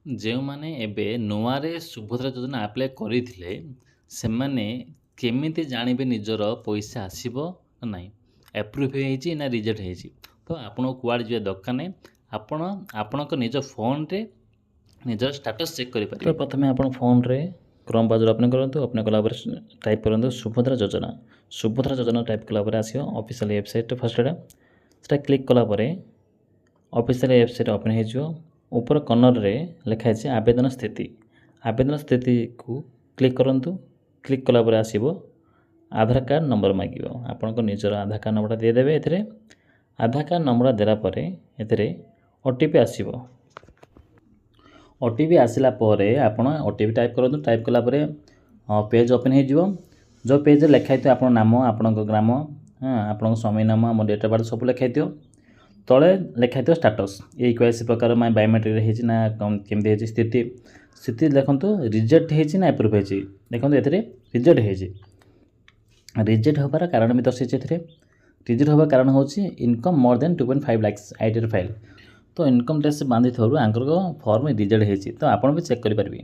ଯେଉଁମାନେ ଏବେ ନୂଆରେ ସୁଭଦ୍ରା ଯୋଜନା ଆପ୍ଲାଏ କରିଥିଲେ ସେମାନେ କେମିତି ଜାଣିବେ ନିଜର ପଇସା ଆସିବ ନା ନାହିଁ, ଆପ୍ରୁଭ୍ ହେଇଛି ନା ରିଜେକ୍ଟ ହେଇଛି। ତ ଆପଣଙ୍କୁ କୁଆଡ଼େ ଯିବା ଦରକାର ନାହିଁ, ଆପଣ ଆପଣଙ୍କ ନିଜ ଫୋନ୍ରେ ନିଜର ଷ୍ଟାଟସ୍ ଚେକ୍ କରିପାରିବେ। ତ ପ୍ରଥମେ ଆପଣ ଫୋନ୍ରେ କ୍ରୋମ୍ ବ୍ରାଉଜର୍ ଓପନ୍ କରନ୍ତୁ। ଓପନ୍ କଲା ପରେ ଟାଇପ୍ କରନ୍ତୁ ସୁଭଦ୍ରା ଯୋଜନା। ସୁଭଦ୍ରା ଯୋଜନା ଟାଇପ୍ କଲା ପରେ ଆସିବ ଅଫିସିଆଲ୍ ୱେବସାଇଟ୍ ଫାର୍ଷ୍ଟ ସେଟା କ୍ଲିକ୍ କଲା ପରେ ଅଫିସିଆଲ୍ ୱେବସାଇଟ୍ ଓପନ୍ ହେଇଯିବ। ଉପର କର୍ଣ୍ଣରରେ ଲେଖା ହେଇଛି ଆବେଦନ ସ୍ଥିତି। ଆବେଦନ ସ୍ଥିତିକୁ କ୍ଲିକ୍ କରନ୍ତୁ। କ୍ଲିକ୍ କଲା ପରେ ଆସିବ ଆଧାର କାର୍ଡ଼ ନମ୍ବର ମାଗିବ। ଆପଣଙ୍କ ନିଜର ଆଧାର କାର୍ଡ଼ ନମ୍ବରଟା ଦେଇଦେବେ। ଏଥିରେ ଆଧାର କାର୍ଡ଼ ନମ୍ବର ଦେଲା ପରେ ଏଥିରେ OTP ଆସିବ। OTP ଆସିଲା ପରେ ଆପଣ OTP ଟାଇପ୍ କରନ୍ତୁ। ଟାଇପ୍ କଲା ପରେ ପେଜ୍ ଓପନ୍ ହେଇଯିବ। ଯେଉଁ ପେଜ୍ରେ ଲେଖା ହେଇଥିବ ଆପଣଙ୍କ ନାମ, ଆପଣଙ୍କ ଗ୍ରାମ, ଆପଣଙ୍କ ସ୍ୱାମୀ ନାମ, ଆମ ଡେଟ୍ ଅଫ୍ ବାର୍ଥ ସବୁ ଲେଖା ହେଇଥିବ। ତଳେ ଲେଖା ହେଇଥିବ ଷ୍ଟାଟସ୍ ଏଇ କୌଣସି ପ୍ରକାର ବାୟୋମେଟ୍ରିକ୍ ହେଇଛି ନା କେମିତି ହେଇଛି ସ୍ଥିତି ଦେଖନ୍ତୁ ରିଜେକ୍ଟ ହେଇଛି ନା ଆପ୍ରୁଭ୍ ହେଇଛି। ଦେଖନ୍ତୁ ଏଥିରେ ରିଜେକ୍ଟ ହେଇଛି। ରିଜେକ୍ଟ ହେବାର କାରଣ ବି ଦର୍ଶାଇଛି ଏଥିରେ। ରିଜେକ୍ଟ ହେବାର କାରଣ ହେଉଛି ଇନକମ୍ ମୋର୍ ଦେନ୍ 2.5 ଲାକ୍ସ ଆଇଡ଼ିଆର ଫାଇଲ୍। ତ ଇନକମ୍ ଟ୍ୟାକ୍ସ ବାନ୍ଧିଥିବାରୁ ଆଙ୍କର ଫର୍ମ ରିଜେକ୍ଟ ହେଇଛି। ତ ଆପଣ ବି ଚେକ୍ କରିପାରିବେ।